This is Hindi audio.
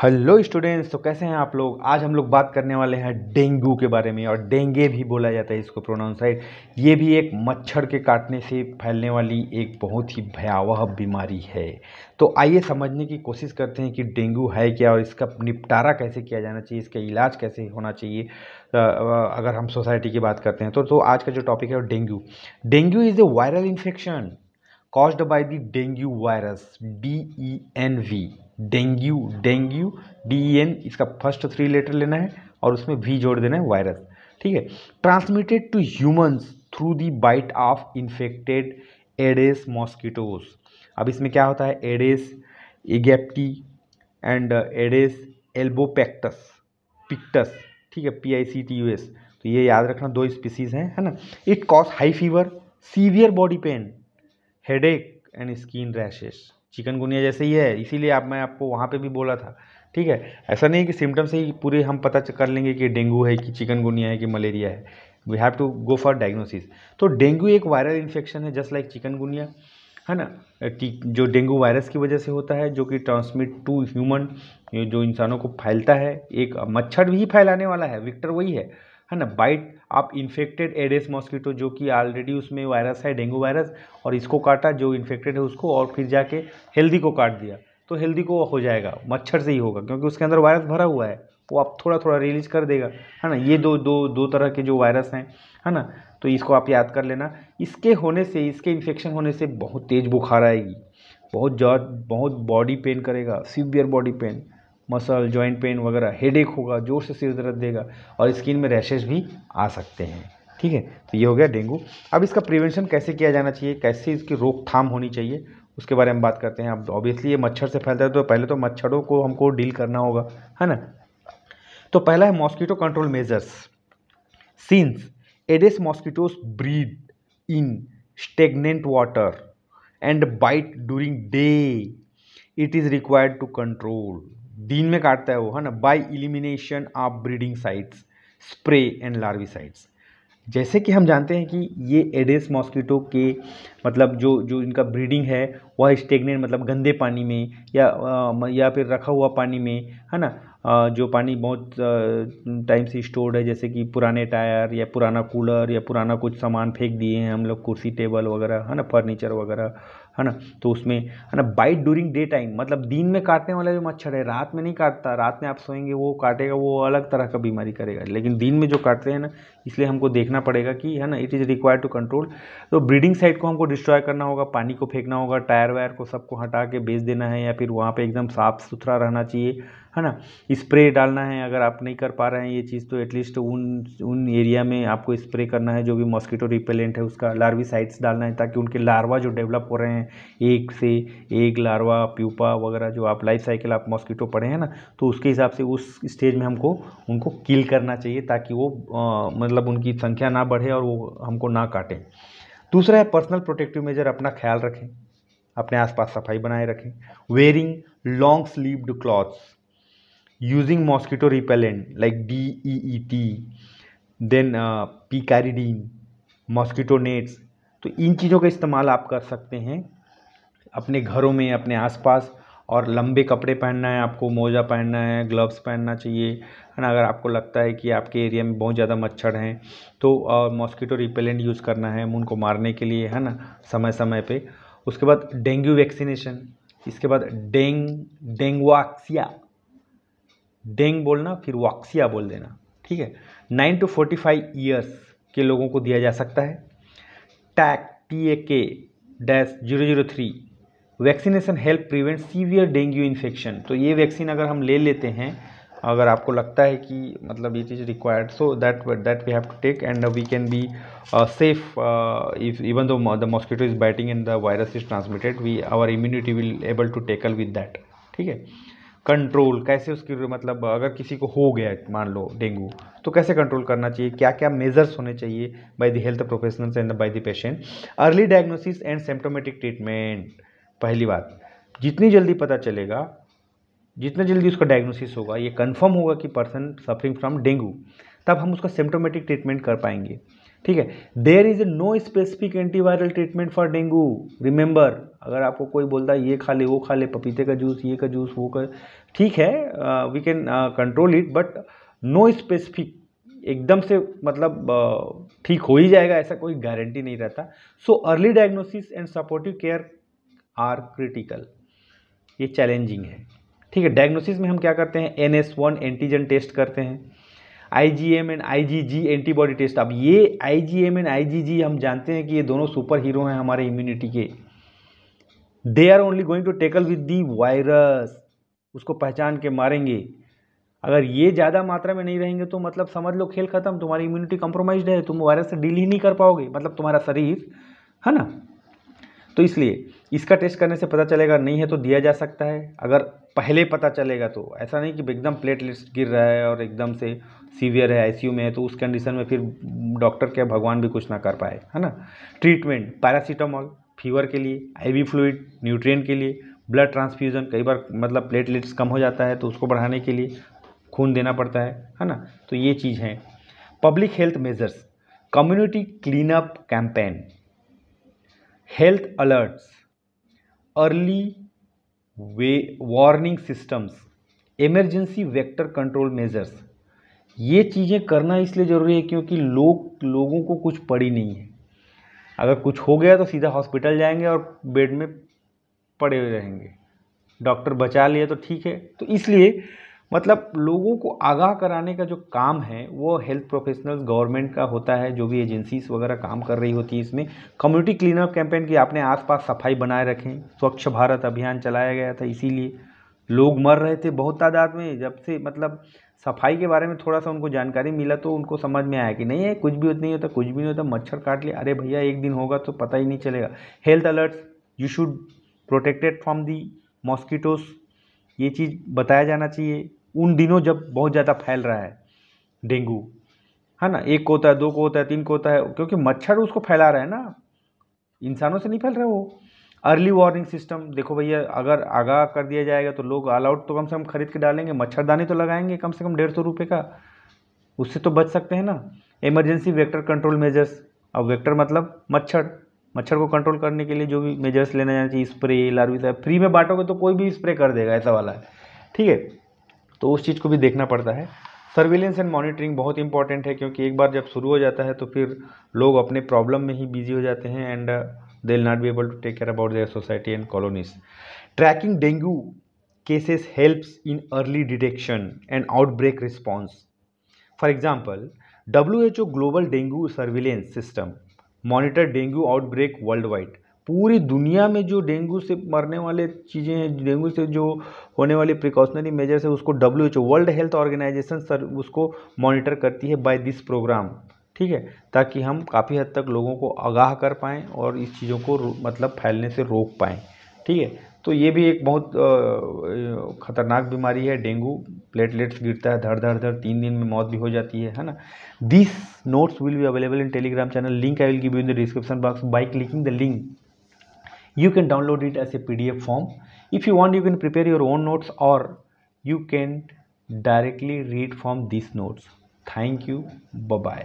Hello students. तो कैसे हैं आप लोग। आज हम लोग बात करने वाले हैं डेंगू के बारे में, और डेंगे भी बोला जाता है इसको प्रोनाउंस राइट। ये भी एक मच्छर के काटने से फैलने वाली एक बहुत ही भयावह बीमारी है। तो आइए समझने की कोशिश करते हैं कि डेंगू है क्या और इसका निपटारा कैसे किया जाना चाहिए, इसका इलाज कैसे होना चाहिए। अगर हम सोसाइटी की बात करते हैं तो आज का जो टॉपिक है वो dengue. Dengue is a viral infection caused by the dengue virus DENV। Dengue DEN, इसका फर्स्ट 3 लेटर लेना है और उसमें V जोड़ देना है, वायरस। ठीक है। Transmitted to humans through the bite of infected Aedes mosquitoes. अब इसमें क्या होता है, एडेस एगेप्टी एंड एडेस एल्बोपेक्टस पिक्टस, ठीक है, PICTUS। तो ये याद रखना, 2 स्पीसीज हैं, है ना। It cause high fever, severe body pain, headache and skin rashes. Chikungunya जैसे ही है, इसीलिए मैं आपको वहाँ पे भी बोला था। ठीक है, ऐसा नहीं है कि सिम्टम से ही पूरे हम पता कर लेंगे कि डेंगू है कि चिकनगुनिया है कि मलेरिया है। We have to go for diagnosis. तो डेंगू एक वायरल इन्फेक्शन है जस्ट लाइक चिकनगुनिया, है ना। जो डेंगू वायरस की वजह से होता है, जो कि ट्रांसमिट टू ह्यूमन, जो इंसानों को फैलता है। एक मच्छर भी फैलाने वाला है, विक्टर वही है ना। बाइट आप इन्फेक्टेड एडेस मॉस्किटो, जो कि ऑलरेडी उसमें वायरस है, डेंगू वायरस, और इसको काटा जो इन्फेक्टेड है उसको, और फिर जाके हेल्दी को काट दिया, तो हेल्दी को हो जाएगा, मच्छर से ही होगा क्योंकि उसके अंदर वायरस भरा हुआ है। वो आप थोड़ा थोड़ा रिलीज कर देगा, है ना। ये दो तरह के जो वायरस हैं, है ना। तो इसको आप याद कर लेना। इसके होने से, इसके इन्फेक्शन होने से बहुत तेज़ बुखार आएगी, बहुत बॉडी पेन करेगा, severe body pain, muscle joint pain वगैरह, हेडेक होगा, जोर से सिर दर्द देगा, और स्किन में रैशेज भी आ सकते हैं। ठीक है, तो ये हो गया डेंगू। अब इसका प्रिवेंशन कैसे किया जाना चाहिए, कैसे इसकी रोकथाम होनी चाहिए, उसके बारे में बात करते हैं। अब ऑब्वियसली ये मच्छर से फैलता है, तो पहले तो मच्छरों को हमको डील करना होगा, है ना। तो पहला है mosquito control measures. Since Aedes mosquitoes breed in stagnant water and bite during day, it is required to control. दिन में काटता है वो, है ना। By elimination of breeding sites, spray and larvicides. जैसे कि हम जानते हैं कि ये एडेस मॉस्किटो के मतलब जो जो इनका ब्रीडिंग है वह स्टेगनेंट मतलब गंदे पानी में या फिर रखा हुआ पानी में, है ना। जो पानी बहुत टाइम से स्टोर्ड है, जैसे कि पुराने टायर या पुराना कूलर या पुराना कुछ सामान फेंक दिए हैं हम लोग, कुर्सी टेबल वगैरह, है ना, फर्नीचर वगैरह, है ना। तो उसमें, है ना, बाइट ड्यूरिंग डे टाइम, मतलब दिन में काटने वाला जो मच्छर है, रात में नहीं काटता। रात में आप सोएंगे वो काटेगा, वो अलग तरह का बीमारी करेगा। लेकिन दिन में जो काटते हैं ना, इसलिए हमको देखना पड़ेगा कि, है ना, it is required to control. तो ब्रीडिंग साइट को हमको डिस्ट्रॉय करना होगा, पानी को फेंकना होगा, टायर वायर को सबको हटा के बेच देना है, या फिर वहाँ पे एकदम साफ़ सुथरा रहना चाहिए, है ना। स्प्रे डालना है, अगर आप नहीं कर पा रहे हैं ये चीज़ तो एटलीस्ट उन एरिया में आपको स्प्रे करना है जो भी मॉस्किटो रिपेलेंट है उसका, लार्विसाइड्स डालना है, ताकि उनके लार्वा जो डेवलप हो रहे हैं, एक से एक लार्वा, प्यूपा वगैरह, जो आप लाइफ साइकिल आप मॉस्किटो पढ़े हैं ना, तो उसके हिसाब से उस स्टेज में हमको उनको किल करना चाहिए, ताकि वो मतलब उनकी संख्या ना बढ़े और वो हमको ना काटें। दूसरा है पर्सनल प्रोटेक्टिव मेजर, अपना ख्याल रखें, अपने आसपास सफाई बनाए रखें। Wearing long sleeved clothes, using mosquito repellent like DEET, then picaridin, mosquito nets. तो इन चीज़ों का इस्तेमाल आप कर सकते हैं अपने घरों में, अपने आसपास। और लंबे कपड़े पहनना है आपको, मोजा पहनना है, ग्लव्स पहनना चाहिए, है ना। अगर आपको लगता है कि आपके एरिया में बहुत ज़्यादा मच्छर हैं तो मॉस्किटो रिपेलेंट यूज़ करना है उनको मारने के लिए, है ना, समय समय पे। उसके बाद डेंगू वैक्सीनेशन। इसके बाद डेंगुआक्सिया, डेंग बोलना फिर वाक्सिया बोल देना, ठीक है। 9 to 45 ईयर्स के लोगों को दिया जा सकता है। TAK-003 vaccination help prevent severe dengue infection. तो ये वैक्सीन अगर हम ले लेते हैं, अगर आपको लगता है कि मतलब ये चीज़ required, so that we have to take and we can be safe if even though the mosquito is biting and the virus is transmitted, we our immunity will able to tackle with that, ठीक है। कंट्रोल कैसे उसकी, मतलब अगर किसी को हो गया मान लो डेंगू, तो कैसे कंट्रोल करना चाहिए, क्या क्या मेजर्स होने चाहिए by the health professionals and by the patient. Early diagnosis and symptomatic treatment. पहली बात, जितनी जल्दी पता चलेगा, जितना जल्दी उसका डायग्नोसिस होगा, ये कंफर्म होगा कि पर्सन सफरिंग फ्रॉम डेंगू, तब हम उसका सिम्प्टोमेटिक ट्रीटमेंट कर पाएंगे। ठीक है। There is no specific antiviral treatment for dengue. Remember, अगर आपको कोई बोलता है ये खा ले, वो खा ले, पपीते का जूस, ये का जूस, वो का, ठीक है, we can control it, but no specific एकदम से मतलब ठीक हो ही जाएगा ऐसा कोई गारंटी नहीं रहता। So early diagnosis and supportive care are critical. ये चैलेंजिंग है, ठीक है। डायग्नोसिस में हम क्या करते हैं, NS1 एंटीजन टेस्ट करते हैं, IgM and IgG antibody test. अब ये IgM एंड IgG हम जानते हैं कि ये दोनों सुपर हीरो हैं हमारे इम्यूनिटी के। They are only going to tackle with the virus, उसको पहचान के मारेंगे। अगर ये ज़्यादा मात्रा में नहीं रहेंगे तो मतलब समझ लो खेल खत्म, तुम्हारी इम्यूनिटी कॉम्प्रोमाइज्ड है, तुम वायरस से डील ही नहीं कर पाओगे, मतलब तुम्हारा शरीर, है ना। तो इसलिए इसका टेस्ट करने से पता चलेगा, नहीं है तो दिया जा सकता है। अगर पहले पता चलेगा तो ऐसा नहीं कि एकदम प्लेटलेट्स गिर रहा है और एकदम से सीवियर है, ICU में है, तो उस कंडीशन में फिर डॉक्टर क्या भगवान भी कुछ ना कर पाए, है ना। ट्रीटमेंट पैरासीटामॉल फीवर के लिए, IV फ्लूइड न्यूट्रिएंट के लिए, ब्लड ट्रांसफ्यूजन, कई बार मतलब प्लेटलेट्स कम हो जाता है तो उसको बढ़ाने के लिए खून देना पड़ता है ना। तो ये चीज़ है। Public health measures, community clean up campaign, health alerts, early warning systems, emergency vector control measures, ये चीज़ें करना इसलिए ज़रूरी है क्योंकि लोगों को कुछ पड़ी नहीं है। अगर कुछ हो गया तो सीधा हॉस्पिटल जाएंगे और बेड में पड़े हुए रहेंगे, डॉक्टर बचा लिए तो ठीक है। तो इसलिए मतलब लोगों को आगाह कराने का जो काम है वो हेल्थ प्रोफेशनल्स, गवर्नमेंट का होता है, जो भी एजेंसीज वगैरह काम कर रही होती है इसमें। कम्युनिटी क्लीनअप कैंपेन की आपने आसपास सफाई बनाए रखें, स्वच्छ भारत अभियान चलाया गया था, इसीलिए लोग मर रहे थे बहुत तादाद में। जब से मतलब सफाई के बारे में थोड़ा सा उनको जानकारी मिला तो उनको समझ में आया कि नहीं है, कुछ भी नहीं होता, कुछ भी नहीं होता, मच्छर काट लिया, अरे भैया एक दिन होगा तो पता ही नहीं चलेगा। Health alerts, you should protected from the mosquitoes, ये चीज़ बताया जाना चाहिए उन दिनों जब बहुत ज़्यादा फैल रहा है डेंगू, है ना। एक को होता है, दो को होता है, तीन को होता है, क्योंकि मच्छर उसको फैला रहा है ना, इंसानों से नहीं फैल रहा वो। अर्ली वार्निंग सिस्टम, देखो भैया अगर आगाह कर दिया जाएगा तो लोग ऑल आउट तो कम से कम खरीद के डालेंगे, मच्छरदानी तो लगाएंगे कम से कम 150 रुपये का, उससे तो बच सकते हैं ना। इमरजेंसी वेक्टर कंट्रोल मेजर्स, अब वेक्टर मतलब मच्छर को कंट्रोल करने के लिए जो भी मेजर्स लेना जाना चाहिए, स्प्रे, लार्विसाइड, फ्री में बांटोगे तो कोई भी स्प्रे कर देगा, ऐसा वाला है, ठीक है। तो उस चीज़ को भी देखना पड़ता है। सर्विलेंस एंड मॉनिटरिंग बहुत इंपॉर्टेंट है, क्योंकि एक बार जब शुरू हो जाता है तो फिर लोग अपने प्रॉब्लम में ही बिजी हो जाते हैं and they will not be able to take care about their society and colonies. Tracking dengue cases helps in early detection and outbreak response. For example, WHO Global Dengue Surveillance System monitor dengue outbreak worldwide. पूरी दुनिया में जो डेंगू से मरने वाले चीज़ें हैं, डेंगू से जो होने वाली प्रिकॉशनरी मेजर्स है, उसको WHO वर्ल्ड हेल्थ ऑर्गेनाइजेशन उसको मॉनिटर करती है बाय दिस प्रोग्राम, ठीक है, ताकि हम काफ़ी हद तक लोगों को आगाह कर पाएँ और इस चीज़ों को मतलब फैलने से रोक पाएँ, ठीक है। तो ये भी एक बहुत खतरनाक बीमारी है डेंगू, प्लेटलेट्स गिरता है धड़ धड़ धड़, 3 दिन में मौत भी हो जाती है ना। This notes will be available in Telegram channel, link I will give you in the description box. By clicking the link you can download it as a PDF form. If you want, you can prepare your own notes or you can directly read from these notes. Thank you. Bye bye.